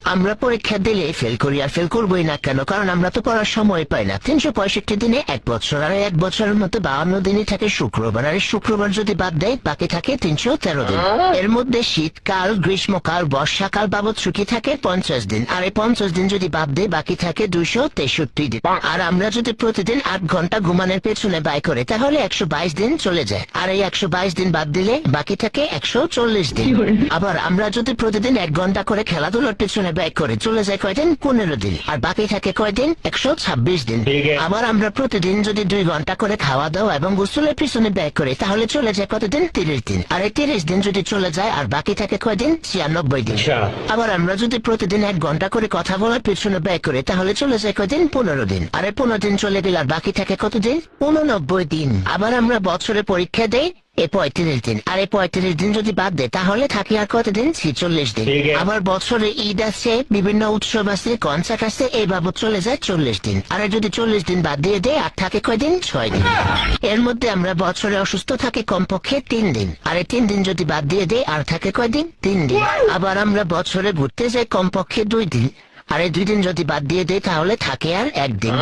আমরা পরীক্ষা দিলে ফেল করি, আর ফেল করবোই না কেন? কারণ আমরা তো পড়ার সময় পাই না। 365 দিনে 1 বছর, আর 1 বছরের মধ্যে 52 দিনই থাকে শুক্রবার, আর এই শুক্রবার যদি বাদ দেয় বাকি থাকে 313 দিন। এর মধ্যে শীতকাল, গ্রীষ্মকাল, বর্ষাকাল বাবদ ছুটি থাকে 50 দিন, আর এই 50 দিন যদি বাদ দেয় বাকি থাকে 263 দিন। আর আমরা যদি প্রতিদিন 8 ঘন্টা ঘুমানোর পেছনে ব্যয় করি তাহলে 122 দিন চলে যায়, আর এই 122 দিন বাদ দিলে বাকি থাকে 140 দিন। আবার আমরা যদি প্রতিদিন 1 ঘন্টা করে খেলাধুলার পেছনে ব্যয় করে চলে যায় কয়দিন? 15 দিন, আর বাকি থাকে কয়দিন? 126 দিন। আবার আমরা প্রতিদিন যদি 2 ঘন্টা করে খাওয়া দাওয়া এবং গোসলের পিছনে ব্যয় করি তাহলে চলে যায় কতদিন? 30 দিন, আর এই 30 দিন যদি চলে যায় আর বাকি থাকে কয়দিন? 96 দিন। আবার আমরা যদি প্রতিদিন 1 ঘন্টা করে কথা বলার পিছনে ব্যয় করি তাহলে চলে যায় কয়দিন? 15 দিন, আর এই 15 দিন চলে গেলে আর বাকি থাকে কতদিন? 89 দিন। আবার আমরা বছরে পরীক্ষা দেই 35 দিন, আর এই 35 দিন যদি বাদ দেয় তাহলে থাকে আর কতদিন? 46 দিন। আবার বছরে ঈদ আছে, বিভিন্ন উৎসব আছে, কনসার্ট আছে, এই বাবদ চলে যায় 40 দিন, আর যদি 40 দিন বাদ দিয়ে দেয় আর থাকে কয়দিন? 6 দিন। এর মধ্যে আমরা বছরে অসুস্থ থাকি কমপক্ষে 3 দিন, আর এই 3 দিন যদি বাদ দিয়ে দেয় আর থাকে কয়দিন? 3 দিন। আবার আমরা বছরে ঘুরতে যাই কমপক্ষে 2 দিন, আর এই 2 দিন যদি বাদ দিয়ে দেয় তাহলে থাকে আর 1 দিন।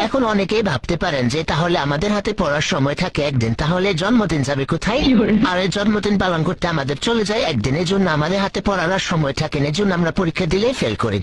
এখন অনেকেই ভাবতে পারেন যে তাহলে আমাদের হাতে পড়ার সময় থাকে 1 দিন, তাহলে জন্মদিন যাবে কোথায়? আর এই জন্মদিন পালন করতে আমাদের চলে যায় 1 দিন। এই জন্য আমাদের হাতে পড়ার আর সময় থাকে না, এই জন্য আমরা পরীক্ষা দিলে ফেল করি।